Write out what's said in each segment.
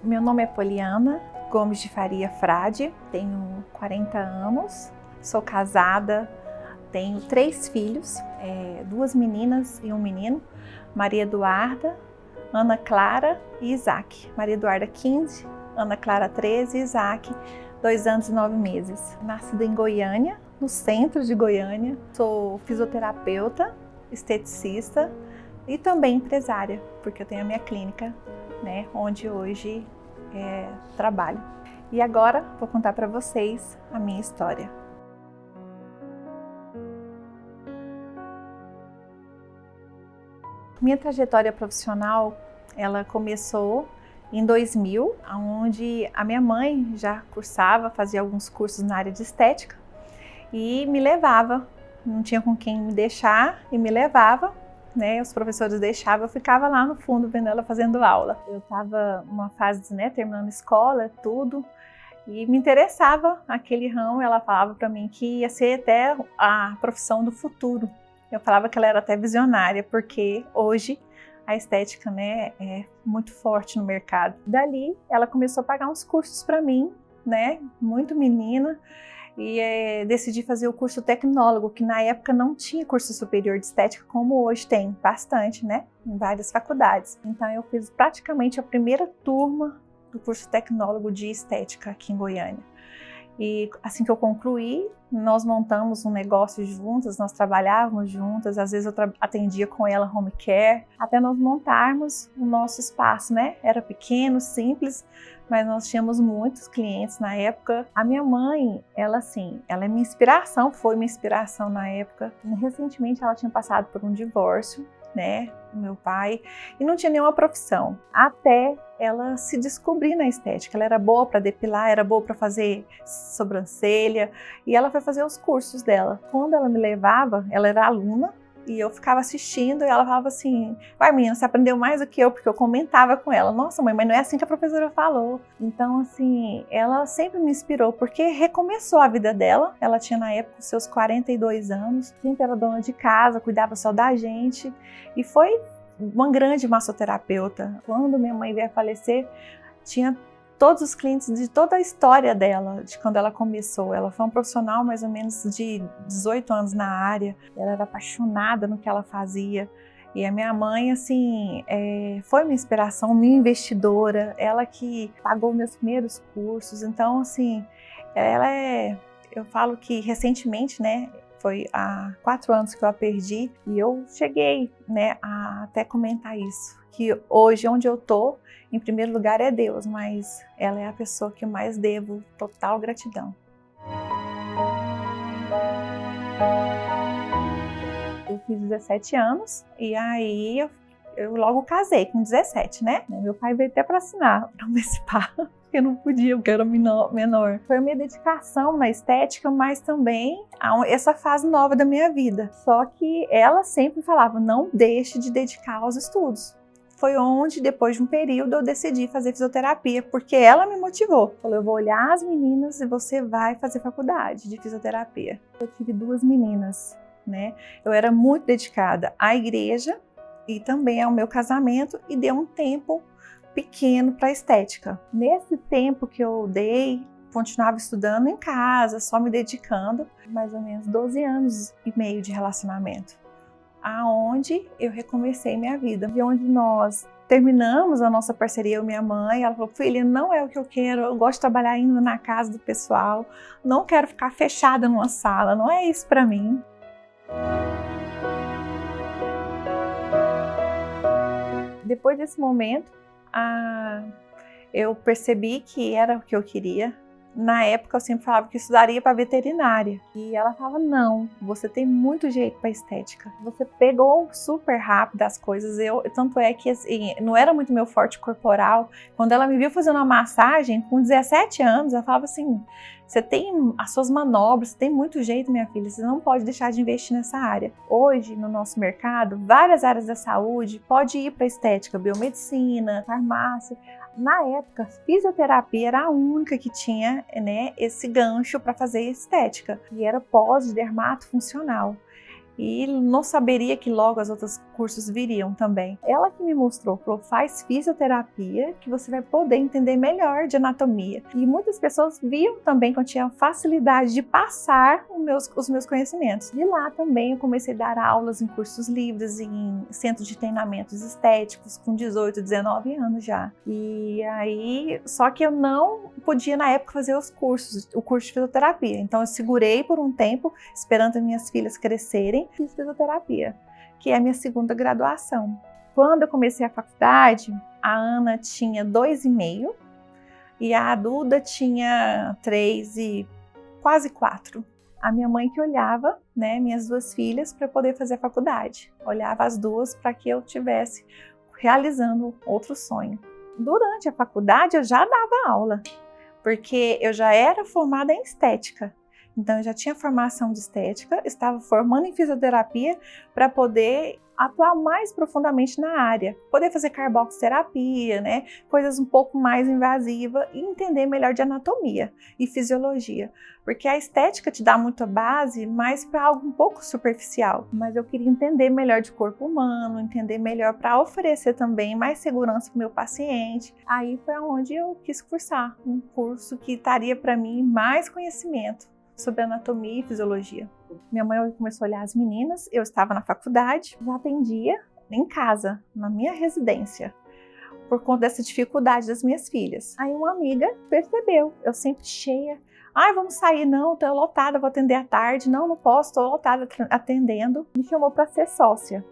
Meu nome é Poliana Gomes de Faria Frade, tenho 40 anos, sou casada, tenho 3 filhos, 2 meninas e um menino, Maria Eduarda, Ana Clara e Isaac. Maria Eduarda 15, Ana Clara 13 e Isaac 2 anos e 9 meses. Nascida em Goiânia, no centro de Goiânia, sou fisioterapeuta, esteticista e também empresária, porque eu tenho a minha clínica, né, onde hoje trabalho. E agora vou contar para vocês a minha história. Minha trajetória profissional, ela começou em 2000, onde a minha mãe já cursava, fazia alguns cursos na área de estética e me levava, não tinha com quem me deixar e me levava, né? Os professores deixavam, eu ficava lá no fundo vendo ela fazendo aula. Eu estava numa fase, né, terminando escola, tudo, e me interessava aquele ramo. Ela falava para mim que ia ser até a profissão do futuro. Eu falava que ela era até visionária, porque hoje a estética, né, é muito forte no mercado. Dali, ela começou a pagar uns cursos para mim, né, muito menina, e decidi fazer o curso tecnólogo, que na época não tinha curso superior de estética, como hoje tem bastante, né, em várias faculdades. Então eu fiz praticamente a primeira turma do curso tecnólogo de estética aqui em Goiânia. E assim que eu concluí, nós montamos um negócio juntas, nós trabalhávamos juntas, às vezes eu atendia com ela home care, até nós montarmos o nosso espaço, né? Era pequeno, simples, mas nós tínhamos muitos clientes na época. A minha mãe, ela é minha inspiração, foi minha inspiração na época. Recentemente ela tinha passado por um divórcio, né, do meu pai, e não tinha nenhuma profissão, até ela se descobrir na estética. Ela era boa para depilar, era boa para fazer sobrancelha, e ela foi fazer os cursos dela. Quando ela me levava, ela era aluna, e eu ficava assistindo, e ela falava assim: vai, menina, você aprendeu mais do que eu, porque eu comentava com ela: nossa, mãe, mas não é assim que a professora falou. Então, assim, ela sempre me inspirou, porque recomeçou a vida dela. Ela tinha na época seus 42 anos, sempre era dona de casa, cuidava só da gente, e foi uma grande massoterapeuta. Quando minha mãe veio a falecer, tinha todos os clientes de toda a história dela, de quando ela começou. Ela foi um profissional mais ou menos de 18 anos na área, ela era apaixonada no que ela fazia. E a minha mãe, assim, foi minha inspiração, minha investidora, ela que pagou meus primeiros cursos. Então, assim, eu falo que recentemente, né, foi há 4 anos que eu a perdi, e eu cheguei, né, a até comentar isso, que hoje onde eu tô, em primeiro lugar é Deus, mas ela é a pessoa que eu mais devo total gratidão. Eu fiz 17 anos e aí eu logo casei com 17, né? Meu pai veio até para assinar, para me participar. Eu não podia, porque eu era menor. Foi a minha dedicação na estética, mas também essa fase nova da minha vida. Só que ela sempre falava: não deixe de dedicar aos estudos. Foi onde, depois de um período, eu decidi fazer fisioterapia, porque ela me motivou. Falou: eu vou olhar as meninas e você vai fazer faculdade de fisioterapia. Eu tive 2 meninas, né? Eu era muito dedicada à igreja e também ao meu casamento, e dei um tempo pequeno para a estética. Nesse tempo que eu dei, continuava estudando em casa, só me dedicando, mais ou menos 12 anos e meio de relacionamento, aonde eu recomecei minha vida, de onde nós terminamos a nossa parceria, eu e minha mãe. Ela falou: filha, não é o que eu quero, eu gosto de trabalhar indo na casa do pessoal, não quero ficar fechada numa sala, não é isso para mim. Depois desse momento, eu percebi que era o que eu queria. Na época eu sempre falava que estudaria para veterinária, e ela falava: não, você tem muito jeito para estética, você pegou super rápido as coisas. Tanto é que assim, não era muito meu forte corporal. Quando ela me viu fazendo uma massagem com 17 anos, ela falava assim: você tem as suas manobras, você tem muito jeito, minha filha, você não pode deixar de investir nessa área. Hoje, no nosso mercado, várias áreas da saúde pode ir para estética, biomedicina, farmácia. Na época, fisioterapia era a única que tinha, né, esse gancho para fazer estética, e era pós de dermato funcional. e não saberia que logo os outros cursos viriam também. Ela que me mostrou, falou, faz fisioterapia que você vai poder entender melhor de anatomia. E muitas pessoas viam também que eu tinha facilidade de passar os meus conhecimentos. De lá também eu comecei a dar aulas em cursos livres, em centros de treinamentos estéticos, com 18, 19 anos já. E aí, só que eu não podia na época fazer o curso de fisioterapia. Então eu segurei por um tempo, esperando as minhas filhas crescerem, fiz fisioterapia, que é a minha segunda graduação. Quando eu comecei a faculdade, a Ana tinha 2,5 e a Duda tinha 3 e quase 4. A minha mãe que olhava, né, minhas duas filhas para poder fazer a faculdade. Olhava as duas para que eu estivesse realizando outro sonho. Durante a faculdade eu já dava aula, porque eu já era formada em estética. Então eu já tinha formação de estética, estava formando em fisioterapia para poder atuar mais profundamente na área, poder fazer carboxiterapia, né, coisas um pouco mais invasivas e entender melhor de anatomia e fisiologia, porque a estética te dá muita base, mas para algo um pouco superficial, mas eu queria entender melhor de corpo humano, entender melhor para oferecer também mais segurança para o meu paciente. Aí foi onde eu quis cursar um curso que daria para mim mais conhecimento sobre anatomia e fisiologia. Minha mãe começou a olhar as meninas, eu estava na faculdade, já atendia em casa, na minha residência, por conta dessa dificuldade das minhas filhas. Aí uma amiga percebeu, eu sempre cheia, vamos sair, não, estou lotada, vou atender à tarde, não posso, estou lotada atendendo, me chamou para ser sócia.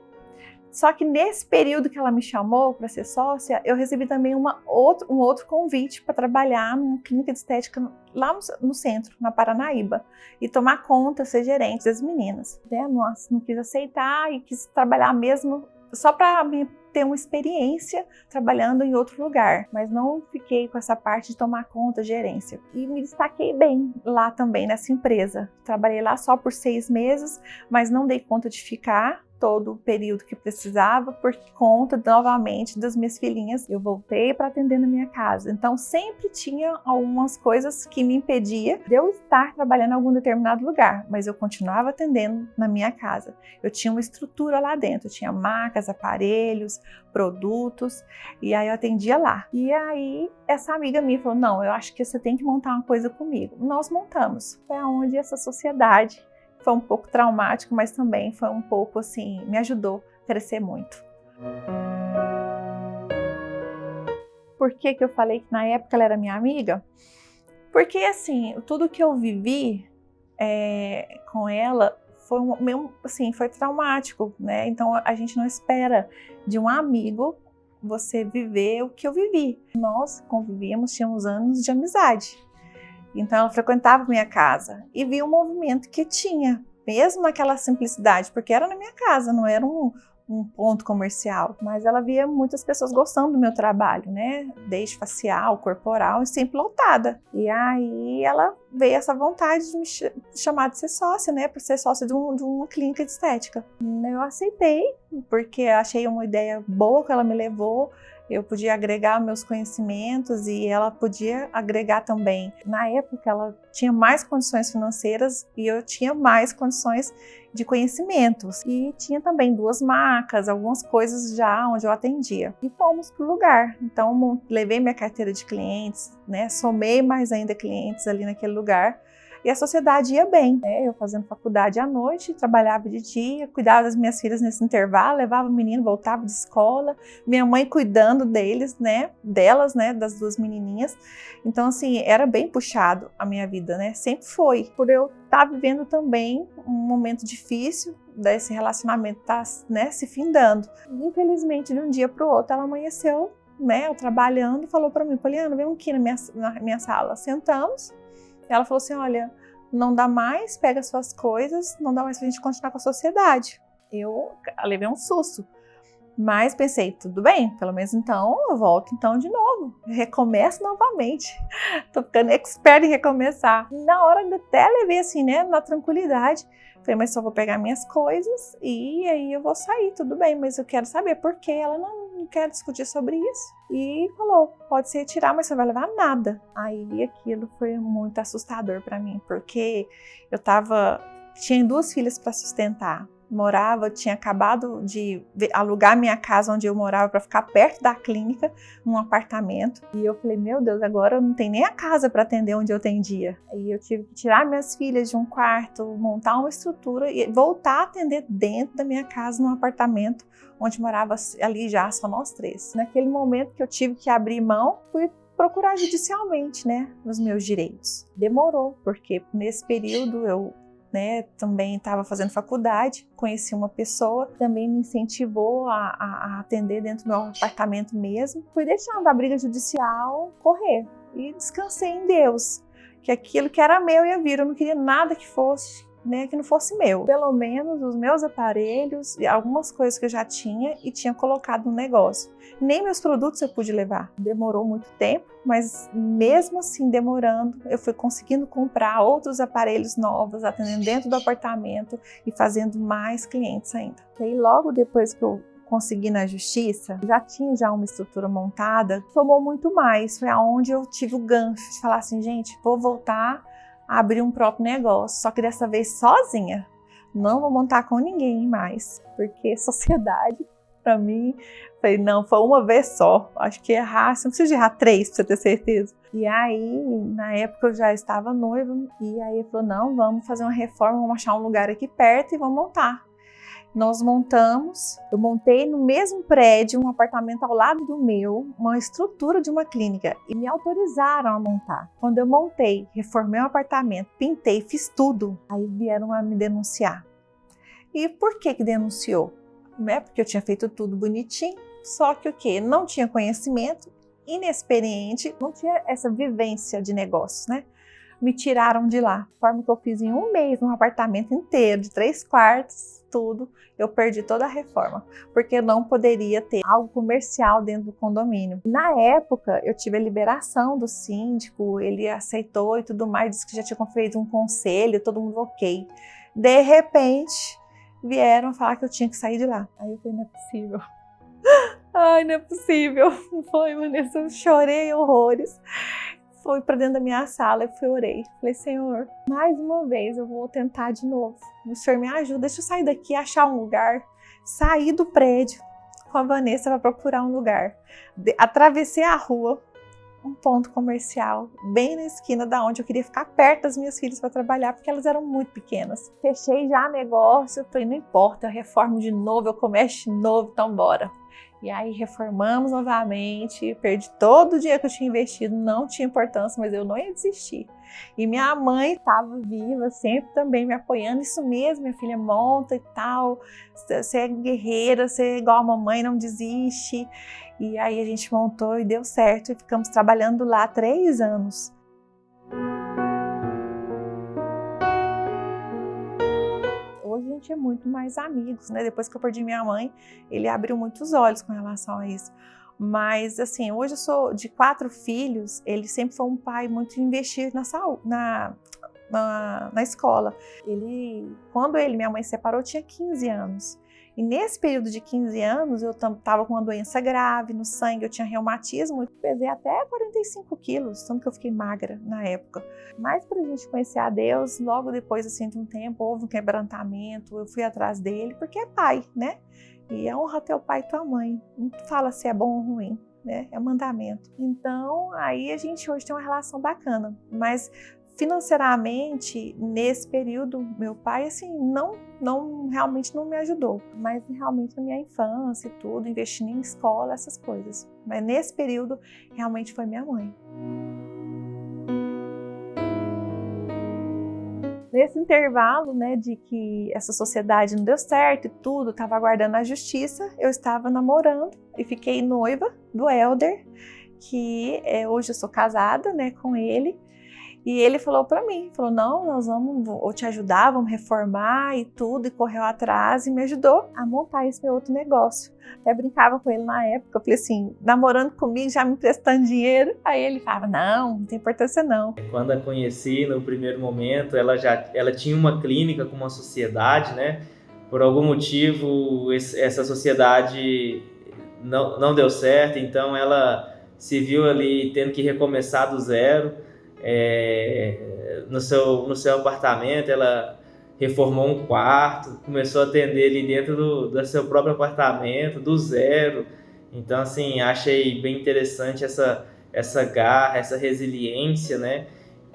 Só que nesse período que ela me chamou para ser sócia, eu recebi também um outro convite para trabalhar numa clínica de estética lá no centro, na Paranaíba, e tomar conta, ser gerente das meninas. Nossa, não quis aceitar e quis trabalhar mesmo só para ter uma experiência trabalhando em outro lugar, mas não fiquei com essa parte de tomar conta, gerência. E me destaquei bem lá também, nessa empresa. Trabalhei lá só por 6 meses, mas não dei conta de ficar todo o período que precisava, por conta novamente das minhas filhinhas. Eu voltei para atender na minha casa. Então sempre tinha algumas coisas que me impedia de eu estar trabalhando em algum determinado lugar, mas eu continuava atendendo na minha casa. Eu tinha uma estrutura lá dentro, eu tinha macas, aparelhos, produtos, e aí eu atendia lá. E aí essa amiga minha falou, não, eu acho que você tem que montar uma coisa comigo. Nós montamos. Foi onde essa sociedade foi um pouco traumático, mas também foi um pouco assim, me ajudou a crescer muito. Por que eu falei que na época ela era minha amiga? Porque assim, tudo que eu vivi com ela foi foi traumático, né? Então a gente não espera de um amigo você viver o que eu vivi. Nós convivíamos, tínhamos anos de amizade. Então ela frequentava minha casa e via o movimento que tinha, mesmo naquela simplicidade, porque era na minha casa, não era um ponto comercial. Mas ela via muitas pessoas gostando do meu trabalho, né? Desde facial, corporal e sempre lotada. E aí ela veio essa vontade de me chamar de ser sócia, né? Por ser sócia de uma clínica de estética. Eu aceitei, porque achei uma ideia boa que ela me levou. Eu podia agregar meus conhecimentos e ela podia agregar também. Na época, ela tinha mais condições financeiras e eu tinha mais condições de conhecimentos. E tinha também 2 macas, algumas coisas já onde eu atendia. E fomos para o lugar. Então, levei minha carteira de clientes, né? Somei mais ainda clientes ali naquele lugar. E a sociedade ia bem, né? Eu fazendo faculdade à noite, trabalhava de dia, cuidava das minhas filhas nesse intervalo, levava o menino, voltava de escola, minha mãe cuidando deles, né? Delas, né? Das 2 menininhas. Então, assim, era bem puxado a minha vida, né? Sempre foi. Por eu estar vivendo também um momento difícil, desse relacionamento tá, né? Se findando. Infelizmente, de um dia para o outro, ela amanheceu, né? Eu trabalhando e falou para mim, Poliana, vem aqui na minha sala. Sentamos. Ela falou assim, olha, não dá mais, pega suas coisas, não dá mais pra gente continuar com a sociedade. Eu levei um susto, mas pensei, tudo bem, pelo menos então eu volto então de novo, recomeço novamente. Tô ficando expert em recomeçar. Na hora eu até levei assim, né, na tranquilidade. Falei, mas só vou pegar minhas coisas e aí eu vou sair, tudo bem, mas eu quero saber por que ela não quer discutir sobre isso. E falou, pode se retirar, mas você não vai levar nada. Aí aquilo foi muito assustador para mim, porque eu tinha 2 filhas para sustentar. morava, tinha acabado de alugar minha casa onde eu morava para ficar perto da clínica, num apartamento. E eu falei, meu Deus, agora eu não tenho nem a casa para atender onde eu atendia. E eu tive que tirar minhas filhas de um quarto, montar uma estrutura e voltar a atender dentro da minha casa, num apartamento onde morava ali já só nós três. Naquele momento que eu tive que abrir mão, fui procurar judicialmente, né, os meus direitos. Demorou, porque nesse período eu também estava fazendo faculdade, conheci uma pessoa, também me incentivou a atender dentro do meu apartamento mesmo. Fui deixando a briga judicial correr e descansei em Deus, que aquilo que era meu ia vir, eu não queria nada que fosse, que não fosse meu. Pelo menos os meus aparelhos e algumas coisas que eu já tinha e tinha colocado no negócio. Nem meus produtos eu pude levar. Demorou muito tempo, mas mesmo assim demorando, eu fui conseguindo comprar outros aparelhos novos, atendendo dentro do apartamento e fazendo mais clientes ainda. E aí logo depois que eu consegui na justiça, já tinha uma estrutura montada, somou muito mais. Foi aonde eu tive o gancho de falar assim, gente, vou voltar a abrir um próprio negócio, só que dessa vez sozinha. Não vou montar com ninguém mais, porque sociedade, para mim, falei, não, foi uma vez só. Acho que errar, você não precisa errar 3 para você ter certeza. E aí, na época eu já estava noiva, e aí ele falou, não, vamos fazer uma reforma, vamos achar um lugar aqui perto e vamos montar. Nós montamos, eu montei no mesmo prédio, um apartamento ao lado do meu, uma estrutura de uma clínica e me autorizaram a montar. Quando eu montei, reformei o apartamento, pintei, fiz tudo, aí vieram a me denunciar. E por que denunciou? Porque eu tinha feito tudo bonitinho, só que o quê? Não tinha conhecimento, inexperiente, não tinha essa vivência de negócios, né? Me tiraram de lá. De forma que eu fiz em um mês um apartamento inteiro, de 3 quartos, tudo. Eu perdi toda a reforma, porque eu não poderia ter algo comercial dentro do condomínio. Na época, eu tive a liberação do síndico, ele aceitou e tudo mais, disse que já tinha feito um conselho, todo mundo ok. De repente, vieram falar que eu tinha que sair de lá. Aí eu falei, não é possível. Ai, não é possível. Foi, Vanessa, eu chorei horrores. Fui para dentro da minha sala e orei. Falei, Senhor, mais uma vez eu vou tentar de novo. O Senhor me ajuda, deixa eu sair daqui, achar um lugar. Saí do prédio com a Vanessa para procurar um lugar. Atravessei a rua, um ponto comercial, bem na esquina da onde eu queria ficar perto das minhas filhas para trabalhar, porque elas eram muito pequenas. Fechei já negócio, falei, não importa, eu reformo de novo, eu começo de novo, então bora. E aí reformamos novamente, perdi todo o dinheiro que eu tinha investido, não tinha importância, mas eu não ia desistir. E minha mãe estava viva, sempre também me apoiando, isso mesmo, minha filha, monta e tal, você é guerreira, você é igual a mamãe, não desiste. E aí a gente montou e deu certo, e ficamos trabalhando lá 3 anos. Hoje a gente é muito mais amigos, né? Depois que eu perdi minha mãe, ele abriu muitos olhos com relação a isso. Mas, assim, hoje eu sou de 4 filhos, ele sempre foi um pai muito investido na saúde, na escola. Quando minha mãe se separou, eu tinha 15 anos. E nesse período de 15 anos, eu estava com uma doença grave no sangue, eu tinha reumatismo, eu pesei até 45 quilos, tanto que eu fiquei magra na época. Mas para a gente conhecer a Deus, logo depois assim, de um tempo, houve um quebrantamento, eu fui atrás dele, porque é pai, né? E é honra teu pai e tua mãe, não fala se é bom ou ruim, né? É mandamento. Então, aí a gente hoje tem uma relação bacana, mas financeiramente, nesse período, meu pai, assim, realmente não me ajudou. Mas realmente na minha infância e tudo, investindo em escola, essas coisas. Mas nesse período, realmente foi minha mãe. Nesse intervalo, né, de que essa sociedade não deu certo e tudo, estava aguardando a justiça, eu estava namorando e fiquei noiva do Helder, que hoje eu sou casada, né, com ele. E ele falou para mim, falou, não, nós vamos te ajudar, vamos reformar e tudo, e correu atrás e me ajudou a montar esse meu outro negócio. Até brincava com ele na época, eu falei assim, namorando comigo, já me emprestando dinheiro, aí ele falava, não tem importância não. Quando a conheci, no primeiro momento, ela tinha uma clínica com uma sociedade, né? Por algum motivo, essa sociedade não deu certo, então ela se viu ali tendo que recomeçar do zero. No seu apartamento, ela reformou um quarto, começou a atender ali dentro do seu próprio apartamento, do zero. Então, assim, achei bem interessante essa garra, essa resiliência, né?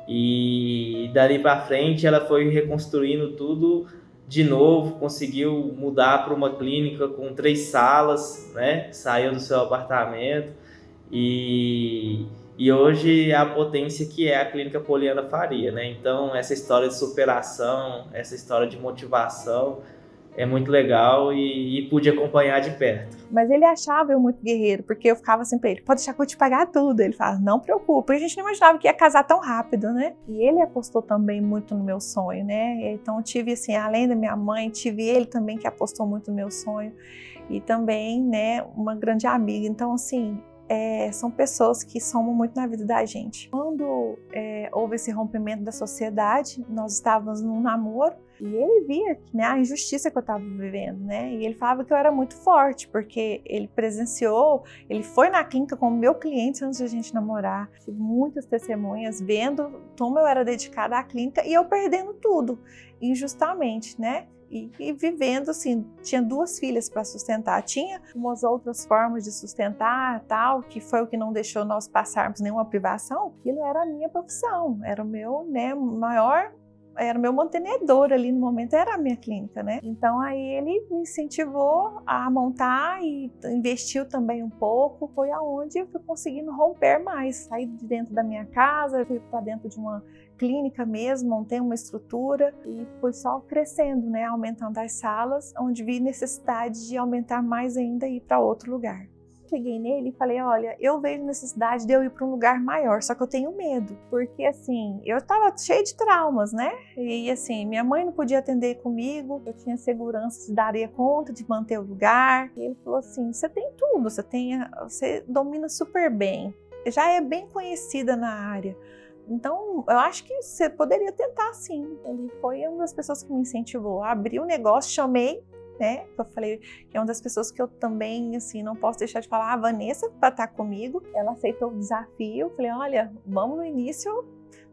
E dali para frente ela foi reconstruindo tudo de novo, conseguiu mudar para uma clínica com 3 salas, né? Saiu do seu apartamento e hoje é a potência que é a Clínica Poliana Faria, né? Então essa história de superação, essa história de motivação é muito legal e pude acompanhar de perto. Mas ele achava eu muito guerreiro, porque eu ficava assim pra ele, pode deixar que eu te pagar tudo. Ele falava, não preocupe, porque a gente não imaginava que ia casar tão rápido, né? E ele apostou também muito no meu sonho, né? Então eu tive assim, além da minha mãe, tive ele também que apostou muito no meu sonho. E também, né, uma grande amiga. Então assim, são pessoas que somam muito na vida da gente. Quando houve esse rompimento da sociedade, nós estávamos num namoro, e ele via, né, a injustiça que eu estava vivendo, né? E ele falava que eu era muito forte, porque ele presenciou, ele foi na clínica como meu cliente antes de a gente namorar. Tive muitas testemunhas vendo como eu era dedicada à clínica e eu perdendo tudo, injustamente, né? E vivendo assim, tinha 2 filhas para sustentar, tinha umas outras formas de sustentar, tal, que foi o que não deixou nós passarmos nenhuma privação. Aquilo era a minha profissão, era o meu, né, maior, era o meu mantenedor ali no momento, era a minha clínica, né? Então aí ele me incentivou a montar e investiu também um pouco. Foi aonde eu fui conseguindo romper mais, sair de dentro da minha casa, fui para dentro de uma clínica mesmo, montei uma estrutura e fui só crescendo, né? Aumentando as salas, onde vi necessidade de aumentar mais ainda e ir para outro lugar. Cheguei nele e falei, olha, eu vejo necessidade de eu ir para um lugar maior, só que eu tenho medo, porque assim, eu estava cheia de traumas, né? E assim, minha mãe não podia atender comigo, eu tinha segurança se daria conta de manter o lugar. E ele falou assim, você tem tudo, você domina super bem, já é bem conhecida na área. Então, eu acho que você poderia tentar sim. Ele foi uma das pessoas que me incentivou a abrir o negócio, chamei, né? Eu falei que é uma das pessoas que eu também, assim, não posso deixar de falar, a Vanessa, para estar comigo. Ela aceitou o desafio, falei, olha, vamos no início,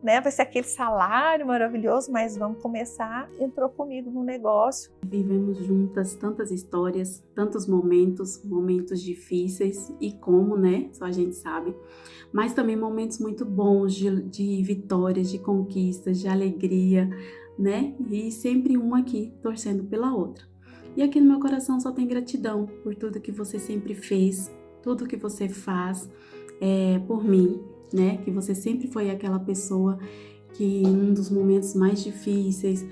né? Vai ser aquele salário maravilhoso, mas vamos começar. Entrou comigo no negócio. Vivemos juntas tantas histórias, tantos momentos difíceis e como, né? Só a gente sabe. Mas também momentos muito bons de vitórias, de conquistas, de alegria, né? E sempre uma aqui torcendo pela outra. E aqui no meu coração só tem gratidão por tudo que você sempre fez, tudo que você faz por mim, né? Que você sempre foi aquela pessoa que em um dos momentos mais difíceis,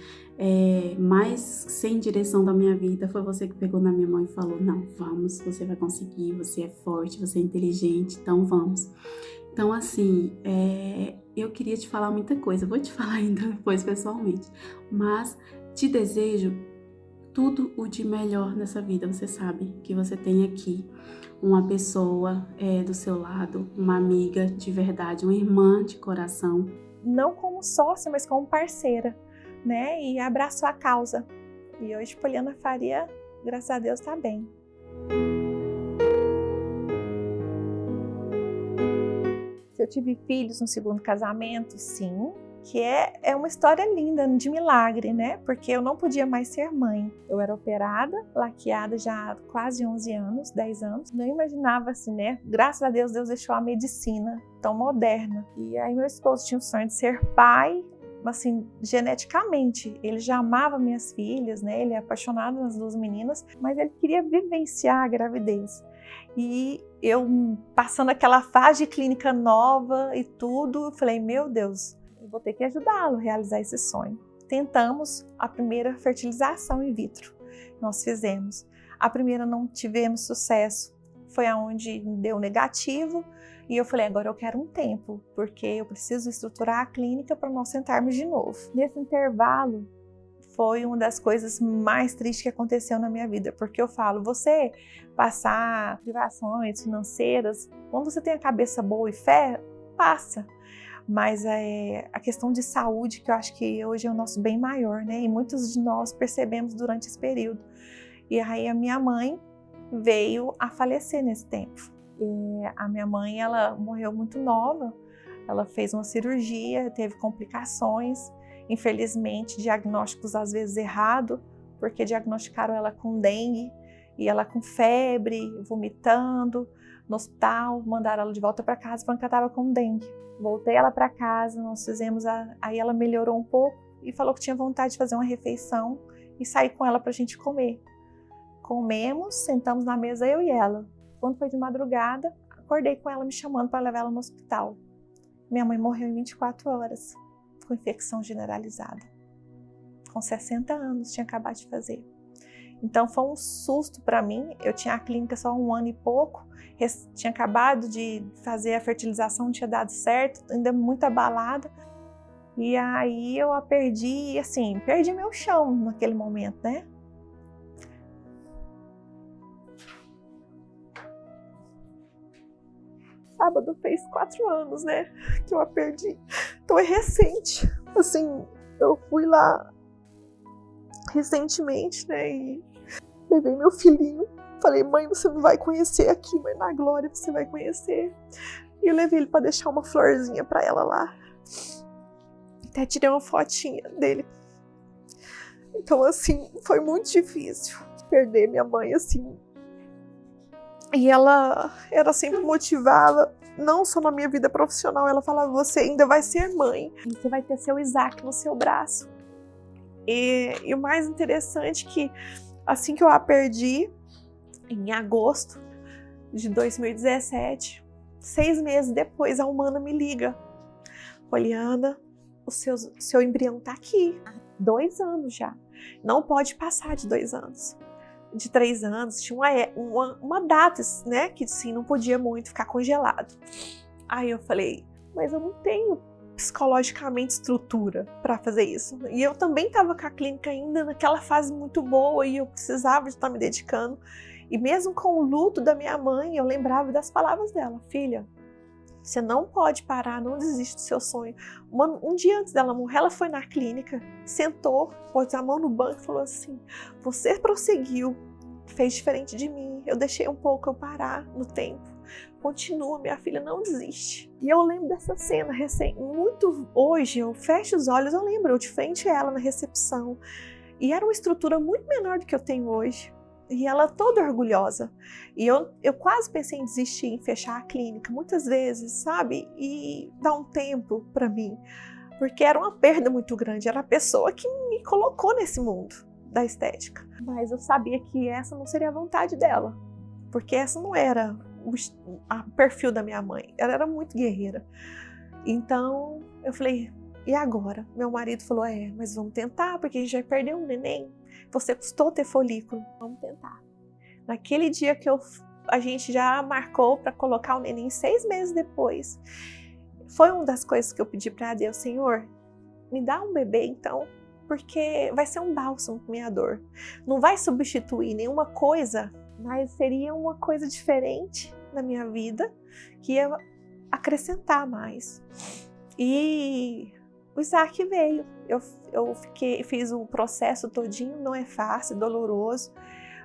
mais sem direção da minha vida, foi você que pegou na minha mão e falou, não, vamos, você vai conseguir, você é forte, você é inteligente, então vamos. Então assim, eu queria te falar muita coisa, vou te falar ainda depois pessoalmente, mas te desejo tudo o de melhor nessa vida. Você sabe que você tem aqui uma pessoa do seu lado, uma amiga de verdade, uma irmã de coração. Não como sócia, mas como parceira, né? E abraçou a causa. E hoje Poliana Faria, graças a Deus, está bem. Se eu tive filhos no segundo casamento, sim. Que é uma história linda, de milagre, né? Porque eu não podia mais ser mãe. Eu era operada, laqueada já há quase 11 anos, 10 anos. Não imaginava assim, né? Graças a Deus, Deus deixou a medicina tão moderna. E aí meu esposo tinha o sonho de ser pai, assim, geneticamente. Ele já amava minhas filhas, né? Ele é apaixonado nas 2 meninas, mas ele queria vivenciar a gravidez. E eu, passando aquela fase de clínica nova e tudo, eu falei, meu Deus, eu vou ter que ajudá-lo a realizar esse sonho. Tentamos a primeira fertilização in vitro, nós fizemos. A primeira não tivemos sucesso, foi aonde deu negativo e eu falei, agora eu quero um tempo, porque eu preciso estruturar a clínica para nós sentarmos de novo. Nesse intervalo, foi uma das coisas mais tristes que aconteceu na minha vida, porque eu falo, você passar privações financeiras, quando você tem a cabeça boa e fé, passa. Mas a questão de saúde, que eu acho que hoje é o nosso bem maior, né? E muitos de nós percebemos durante esse período. E aí a minha mãe veio a falecer nesse tempo. E a minha mãe, ela morreu muito nova, ela fez uma cirurgia, teve complicações infelizmente, diagnósticos às vezes errados, porque diagnosticaram ela com dengue, e ela com febre, vomitando, no hospital, mandaram ela de volta para casa, falando que ela estava com dengue. Voltei ela para casa, nós fizemos, aí ela melhorou um pouco e falou que tinha vontade de fazer uma refeição e sair com ela para a gente comer. Comemos, sentamos na mesa, eu e ela. Quando foi de madrugada, acordei com ela me chamando para levar ela no hospital. Minha mãe morreu em 24 horas, com infecção generalizada. Com 60 anos, tinha acabado de fazer. Então foi um susto para mim. Eu tinha a clínica só 1 ano e pouco, tinha acabado de fazer a fertilização, não tinha dado certo, ainda muito abalada. E aí eu a perdi, assim, perdi meu chão naquele momento, né? Sábado fez 4 anos, né, que eu a perdi. Então é recente. Assim, eu fui lá recentemente, né, e levei meu filhinho. Falei, mãe, você não vai conhecer aqui, mas na glória você vai conhecer. E eu levei ele para deixar uma florzinha para ela lá. Até tirei uma fotinha dele. Então, assim, foi muito difícil perder minha mãe, assim. E ela sempre motivava, não só na minha vida profissional, ela falava, você ainda vai ser mãe, você vai ter seu Isaac no seu braço. E o mais interessante é que, assim que eu a perdi, em agosto de 2017, 6 meses depois, a Humana me liga. Poliana, o seu embrião tá aqui, há 2 anos já, não pode passar de 2 anos. De 3 anos, tinha uma data, né, que sim, não podia muito ficar congelado. Aí eu falei, mas eu não tenho psicologicamente estrutura para fazer isso. E eu também estava com a clínica ainda naquela fase muito boa e eu precisava de estar me dedicando. E mesmo com o luto da minha mãe, eu lembrava das palavras dela, filha, você não pode parar, não desiste do seu sonho. Um dia antes dela morrer, ela foi na clínica, sentou, pôs a mão no banco e falou assim, você prosseguiu, fez diferente de mim, eu deixei um pouco eu parar no tempo. Continua, minha filha, não desiste. E eu lembro dessa cena muito hoje, eu fecho os olhos, eu lembro, eu de frente a ela na recepção. E era uma estrutura muito menor do que eu tenho hoje. E ela toda orgulhosa. E eu quase pensei em desistir, em fechar a clínica, muitas vezes, sabe? E dar um tempo para mim. Porque era uma perda muito grande. Era a pessoa que me colocou nesse mundo da estética. Mas eu sabia que essa não seria a vontade dela. Porque essa não era o perfil da minha mãe. Ela era muito guerreira. Então, eu falei, e agora? Meu marido falou, mas vamos tentar, porque a gente vai perder um neném. Você custou ter folículo, vamos tentar. Naquele dia que a gente já marcou para colocar o neném 6 meses depois, foi uma das coisas que eu pedi para Deus, Senhor, me dá um bebê então, porque vai ser um bálsamo para minha dor. Não vai substituir nenhuma coisa, mas seria uma coisa diferente na minha vida, que ia acrescentar mais. E o Isaac veio, eu fiz o processo todinho, não é fácil, doloroso,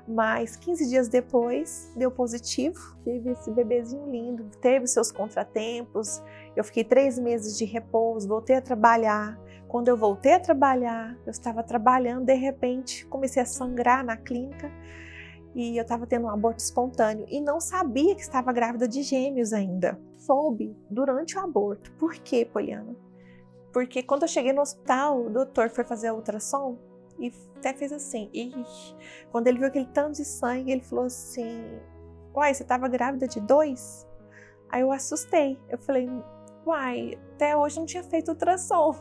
mas 15 dias depois deu positivo, tive esse bebezinho lindo, teve seus contratempos, eu fiquei 3 meses de repouso, voltei a trabalhar. Quando eu voltei a trabalhar, eu estava trabalhando, de repente comecei a sangrar na clínica e eu estava tendo um aborto espontâneo e não sabia que estava grávida de gêmeos ainda. Soube durante o aborto. Por quê, Poliana? Porque quando eu cheguei no hospital, o doutor foi fazer a ultrassom e até fez assim. E quando ele viu aquele tanto de sangue, ele falou assim, uai, você estava grávida de 2? Aí eu assustei. Eu falei, uai, até hoje eu não tinha feito ultrassom.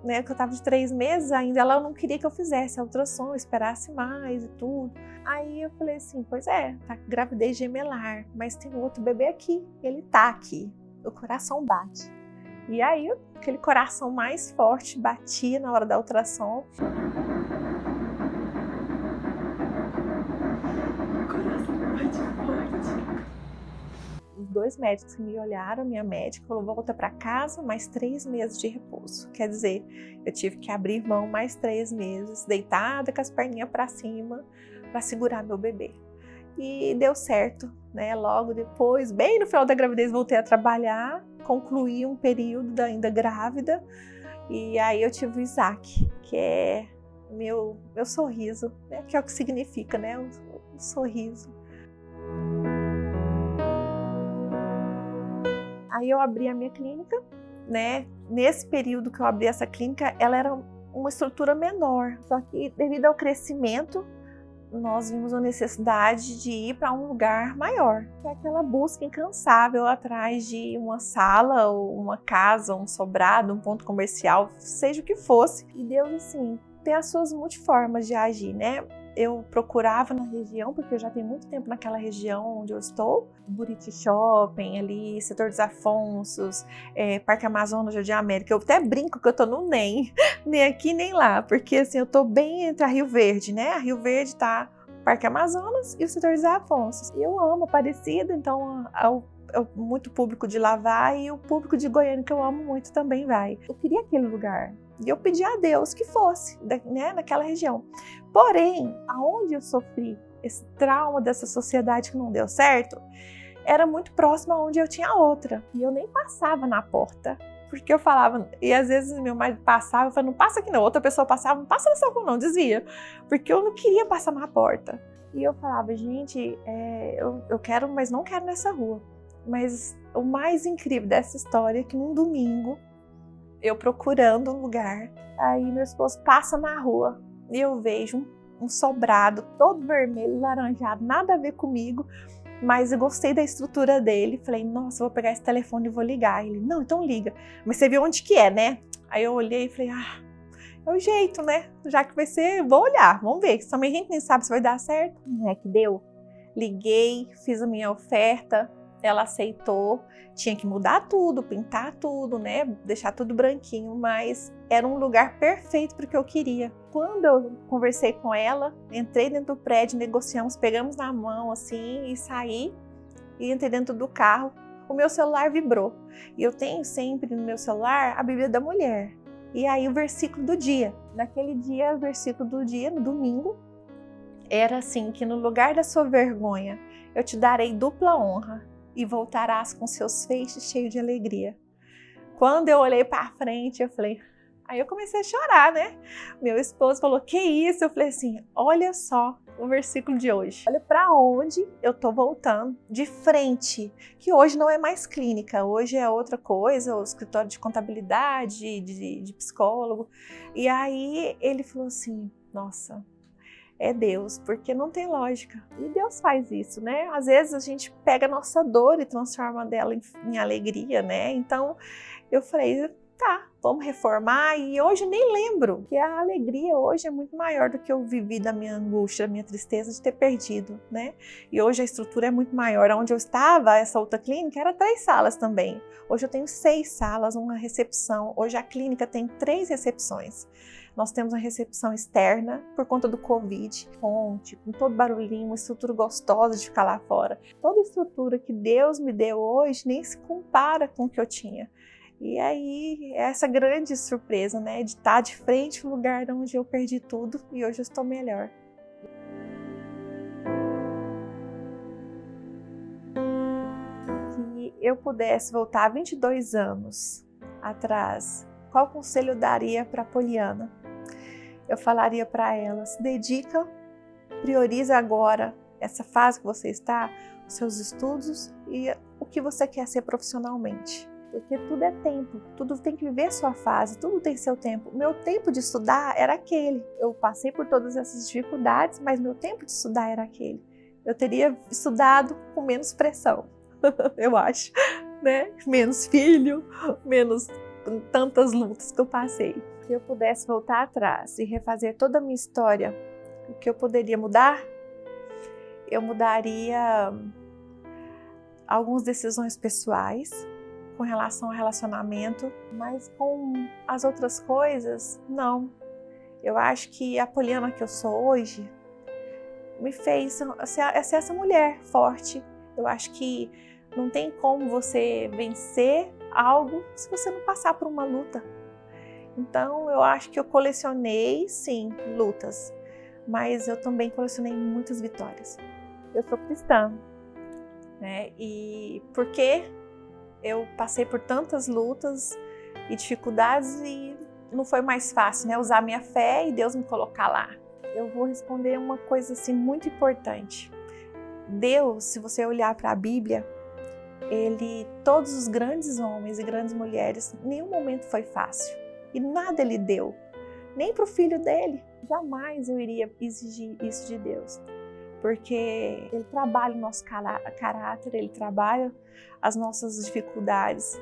Né, que eu estava de 3 meses ainda, ela não queria que eu fizesse a ultrassom, eu esperasse mais e tudo. Aí eu falei assim, pois é, tá com gravidez gemelar, mas tem um outro bebê aqui, ele tá aqui, o coração bate. E aí, aquele coração mais forte batia na hora da ultrassom. O coração bate forte. Os 2 médicos que me olharam, minha médica falou, volta para casa, mais 3 meses de repouso. Quer dizer, eu tive que abrir mão mais 3 meses, deitada com as perninhas para cima, para segurar meu bebê. E deu certo, né? Logo depois, bem no final da gravidez, voltei a trabalhar, concluí um período ainda grávida E aí eu tive o Isaac, que é meu sorriso, né? Que é o que significa, né? O sorriso. Aí eu abri a minha clínica, né? Nesse período que eu abri essa clínica, ela era uma estrutura menor. Só que devido ao crescimento, nós vimos a necessidade de ir para um lugar maior. Que é aquela busca incansável atrás de uma sala, ou uma casa, um sobrado, um ponto comercial, seja o que fosse. E Deus, assim, tem as suas multiformas de agir, né? Eu procurava na região, porque eu já tenho muito tempo naquela região onde eu estou, Buriti Shopping, ali, Setor dos Afonsos, Parque Amazonas, Jardim América. Eu até brinco que eu tô no nem aqui nem lá, porque assim, eu tô bem entre a Rio Verde, né? A Rio Verde tá Parque Amazonas e o Setor dos Afonsos. E eu amo Aparecida, então muito público de lá vai, e o público de Goiânia, que eu amo muito, também vai. Eu queria aquele lugar. E eu pedi a Deus que fosse, né, naquela região. Porém, aonde eu sofri esse trauma dessa sociedade que não deu certo, era muito próximo aonde eu tinha outra. E eu nem passava na porta. Porque eu falava, e às vezes meu marido passava, eu falava, não passa aqui não. Outra pessoa passava, não passa nessa rua não, desvia. Porque eu não queria passar na porta. E eu falava, gente, eu quero, mas não quero nessa rua. Mas o mais incrível dessa história é que num domingo, eu procurando um lugar, aí meu esposo passa na rua e eu vejo um sobrado todo vermelho, laranjado, nada a ver comigo, mas eu gostei da estrutura dele. Falei, nossa, eu vou pegar esse telefone e vou ligar. Ele, não, então liga. Mas você viu onde que é, né? Aí eu olhei e falei, é o jeito, né? Já que vai ser, vou olhar, vamos ver. Também a gente nem sabe se vai dar certo. Não é que deu? Liguei, fiz a minha oferta. Ela aceitou, tinha que mudar tudo, pintar tudo, né? Deixar tudo branquinho, mas era um lugar perfeito para o que eu queria. Quando eu conversei com ela, entrei dentro do prédio, negociamos, pegamos na mão assim e saí e entrei dentro do carro. O meu celular vibrou. E eu tenho sempre no meu celular a Bíblia da Mulher. E aí o versículo do dia. Naquele dia, o versículo do dia, no domingo, era assim, que no lugar da sua vergonha, eu te darei dupla honra. E voltarás com seus feixes cheios de alegria. Quando eu olhei para frente, eu falei, aí eu comecei a chorar, né? Meu esposo falou, que isso? Eu falei assim, olha só o versículo de hoje. Olha para onde eu tô voltando, de frente, que hoje não é mais clínica, hoje é outra coisa, o escritório de contabilidade, de psicólogo. E aí ele falou assim, nossa, é Deus, porque não tem lógica. E Deus faz isso, né? Às vezes a gente pega a nossa dor e transforma dela em alegria, né? Então eu falei, tá, vamos reformar. E hoje nem lembro que a alegria hoje é muito maior do que eu vivi da minha angústia, da minha tristeza de ter perdido, né? E hoje a estrutura é muito maior. Onde eu estava, essa outra clínica, era 3 salas também. Hoje eu tenho 6 salas, uma recepção. Hoje a clínica tem 3 recepções. Nós temos uma recepção externa por conta do Covid, fonte, com todo barulhinho, uma estrutura gostosa de ficar lá fora. Toda a estrutura que Deus me deu hoje nem se compara com o que eu tinha. E aí, essa grande surpresa, né, de estar de frente ao lugar onde eu perdi tudo e hoje eu estou melhor. Se eu pudesse voltar 22 anos atrás, qual conselho eu daria para Poliana? Eu falaria para ela, se dedica, prioriza agora essa fase que você está, os seus estudos e o que você quer ser profissionalmente. Porque tudo é tempo, tudo tem que viver sua fase, tudo tem seu tempo. O meu tempo de estudar era aquele. Eu passei por todas essas dificuldades, mas meu tempo de estudar era aquele. Eu teria estudado com menos pressão, eu acho, né? Menos filho, menos tantas lutas que eu passei. Se eu pudesse voltar atrás e refazer toda a minha história, o que eu poderia mudar? Eu mudaria algumas decisões pessoais com relação ao relacionamento, mas com as outras coisas, não. Eu acho que a Poliana que eu sou hoje me fez ser essa mulher forte. Eu acho que não tem como você vencer algo se você não passar por uma luta. Então, eu acho que eu colecionei, sim, lutas, mas eu também colecionei muitas vitórias. Eu sou cristã, né? E porque eu passei por tantas lutas e dificuldades e não foi mais fácil, né? Usar minha fé e Deus me colocar lá. Eu vou responder uma coisa assim muito importante. Deus, se você olhar para a Bíblia, todos os grandes homens e grandes mulheres, nenhum momento foi fácil. E nada ele deu, nem para o filho dele. Jamais eu iria exigir isso de Deus. Porque ele trabalha o nosso caráter, ele trabalha as nossas dificuldades.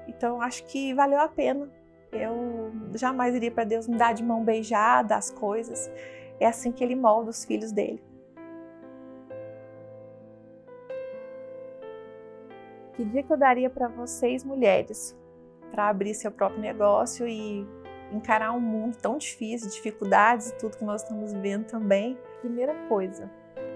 Então acho que valeu a pena. Eu jamais iria para Deus me dar de mão beijada as coisas. É assim que ele molda os filhos dele. Que dica eu daria para vocês, mulheres, para abrir seu próprio negócio e encarar um mundo tão difícil, dificuldades e tudo que nós estamos vivendo também? Primeira coisa,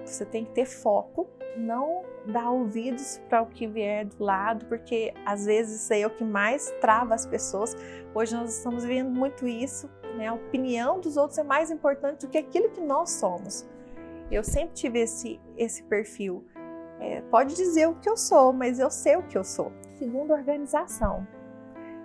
você tem que ter foco, não dar ouvidos para o que vier do lado, porque às vezes isso aí é o que mais trava as pessoas. Hoje nós estamos vendo muito isso, né? A opinião dos outros é mais importante do que aquilo que nós somos. Eu sempre tive esse perfil. Pode dizer o que eu sou, mas eu sei o que eu sou. Segundo, organização.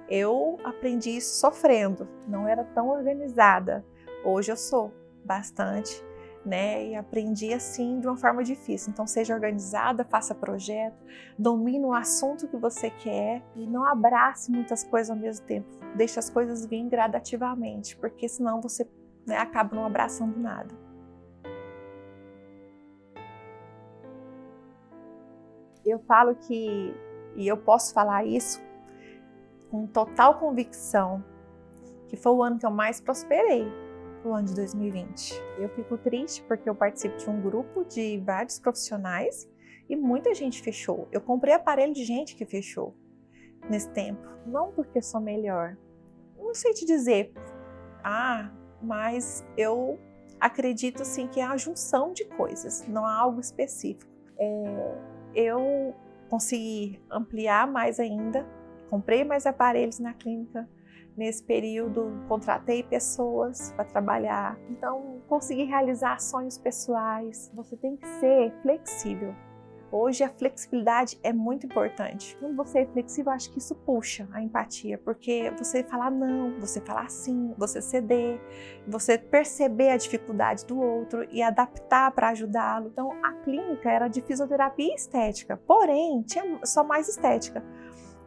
Eu aprendi isso sofrendo, não era tão organizada. Hoje eu sou bastante, né? E aprendi assim de uma forma difícil. Então seja organizada, faça projeto, domine o assunto que você quer e não abrace muitas coisas ao mesmo tempo. Deixe as coisas virem gradativamente, porque senão você, né, acaba não abraçando nada. Eu falo que, e eu posso falar isso com total convicção, que foi o ano que eu mais prosperei, o ano de 2020. Eu fico triste porque eu participo de um grupo de vários profissionais e muita gente fechou. Eu comprei aparelho de gente que fechou nesse tempo. Não porque sou melhor, não sei te dizer, mas eu acredito assim que é a junção de coisas, não há algo específico. Eu consegui ampliar mais ainda, comprei mais aparelhos na clínica. Nesse período, contratei pessoas para trabalhar. Então, consegui realizar sonhos pessoais. Você tem que ser flexível. Hoje, a flexibilidade é muito importante. Quando você é flexível, acho que isso puxa a empatia, porque você falar não, você falar sim, você ceder, você perceber a dificuldade do outro e adaptar para ajudá-lo. Então, a clínica era de fisioterapia e estética, porém, tinha só mais estética.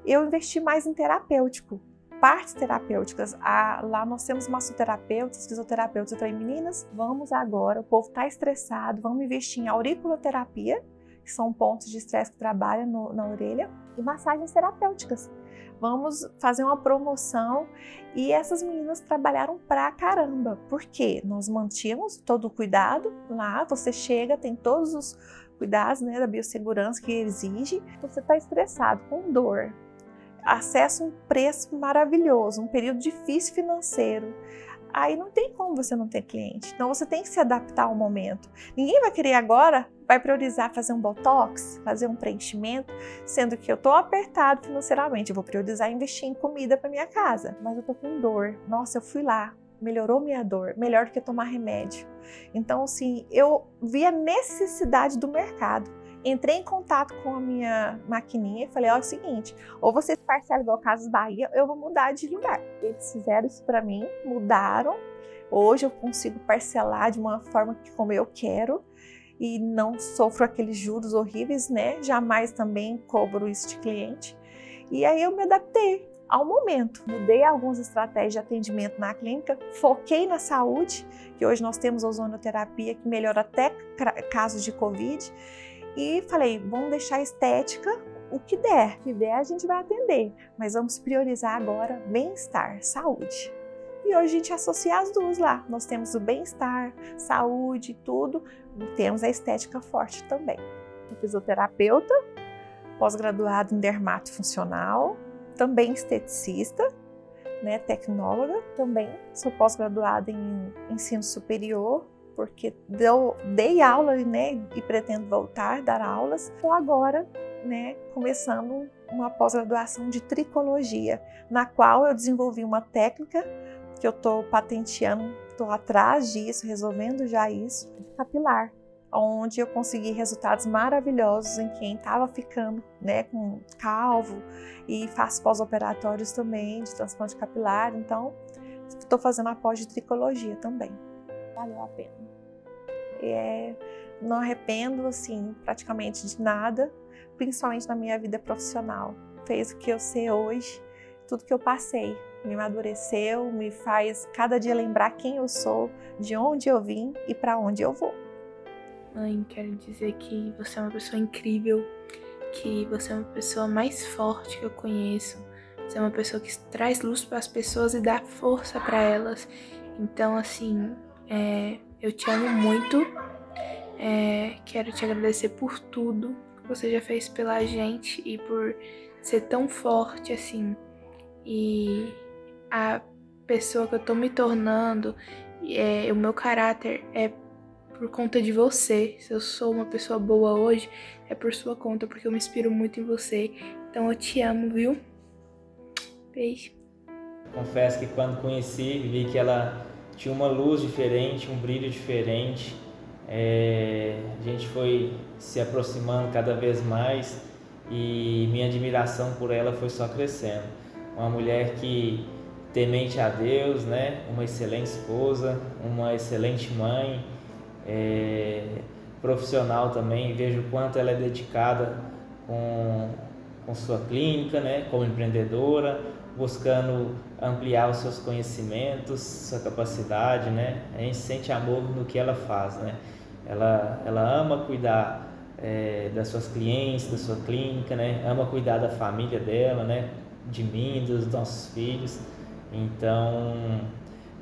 Eu investi mais em terapêutico. Partes terapêuticas, lá nós temos massoterapeutas, fisioterapeutas. Eu falei, meninas, vamos agora, o povo está estressado, vamos investir em auriculoterapia, que são pontos de estresse que trabalham na orelha, e massagens terapêuticas. Vamos fazer uma promoção e essas meninas trabalharam pra caramba, porque nós mantínhamos todo o cuidado lá, você chega, tem todos os cuidados, né, da biossegurança que exige, você está estressado, com dor, acessa um preço maravilhoso, um período difícil financeiro, aí não tem como você não ter cliente. Então você tem que se adaptar ao momento. Ninguém vai querer agora, vai priorizar fazer um botox, fazer um preenchimento, sendo que eu estou apertado financeiramente. Eu vou priorizar investir em comida para minha casa, mas eu estou com dor. Nossa, eu fui lá, melhorou minha dor, melhor do que tomar remédio. Então, assim, eu vi a necessidade do mercado. Entrei em contato com a minha maquininha e falei, é o seguinte, ou vocês parcelam igual Casas Bahia, eu vou mudar de lugar. Eles fizeram isso para mim, mudaram. Hoje eu consigo parcelar de uma forma como eu quero e não sofro aqueles juros horríveis, né? Jamais também cobro isso de cliente. E aí eu me adaptei ao momento. Mudei algumas estratégias de atendimento na clínica, foquei na saúde, que hoje nós temos ozonoterapia que melhora até casos de Covid. E falei, vamos deixar a estética o que der. O que der a gente vai atender, mas vamos priorizar agora bem-estar, saúde. E hoje a gente associa as duas lá. Nós temos o bem-estar, saúde, tudo. E temos a estética forte também. Eu sou fisioterapeuta, pós-graduada em dermatofuncional, também esteticista, né, tecnóloga. Também sou pós-graduada em ensino superior, porque dei aula, né, e pretendo voltar a dar aulas. Estou agora, né, começando uma pós-graduação de tricologia, na qual eu desenvolvi uma técnica que eu estou patenteando, estou atrás disso, resolvendo já isso, de capilar. onde eu consegui resultados maravilhosos em quem estava ficando, né, com calvo, e faço pós-operatórios também de transplante capilar. Então, estou fazendo a pós de tricologia também. Valeu a pena. Não arrependo, assim, praticamente de nada, principalmente na minha vida profissional. Fez o que eu sei hoje, tudo que eu passei. Me amadureceu, me faz cada dia lembrar quem eu sou, de onde eu vim e para onde eu vou. Mãe, quero dizer que você é uma pessoa incrível, que você é uma pessoa mais forte que eu conheço. Você é uma pessoa que traz luz para as pessoas e dá força para elas. Então, assim, eu te amo muito. Quero te agradecer por tudo que você já fez pela gente e por ser tão forte assim. E a pessoa que eu tô me tornando, o meu caráter é por conta de você. Se eu sou uma pessoa boa hoje, é por sua conta, porque eu me inspiro muito em você. Então eu te amo, viu? Beijo. Confesso que quando conheci, vi que ela tinha uma luz diferente, um brilho diferente. A gente foi se aproximando cada vez mais e minha admiração por ela foi só crescendo. Uma mulher que temente a Deus, né? Uma excelente esposa, uma excelente mãe, profissional também. Vejo o quanto ela é dedicada com sua clínica, né? Como empreendedora, buscando ampliar os seus conhecimentos, sua capacidade, né? A gente sente amor no que ela faz, né? Ela ama cuidar das suas clientes, da sua clínica, né? Ama cuidar da família dela, né? De mim, dos nossos filhos. Então,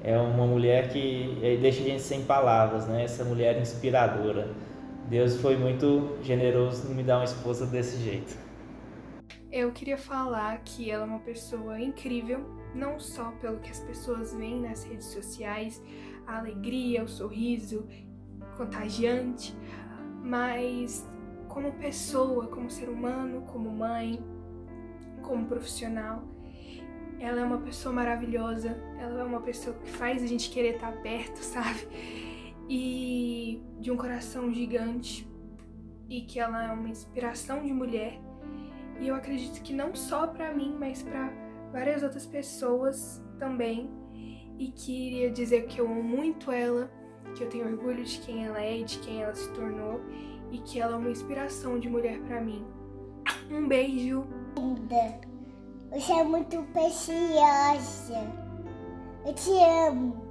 é uma mulher que deixa a gente sem palavras, né? Essa mulher inspiradora. Deus foi muito generoso em me dar uma esposa desse jeito. Eu queria falar que ela é uma pessoa incrível, não só pelo que as pessoas veem nas redes sociais, a alegria, o sorriso contagiante, mas como pessoa, como ser humano, como mãe, como profissional. Ela é uma pessoa maravilhosa, ela é uma pessoa que faz a gente querer estar perto, sabe? E de um coração gigante, e que ela é uma inspiração de mulher. E eu acredito que não só pra mim, mas pra várias outras pessoas também. E queria dizer que eu amo muito ela, que eu tenho orgulho de quem ela é e de quem ela se tornou, e que ela é uma inspiração de mulher pra mim. Um beijo! Você é muito preciosa. Eu te amo.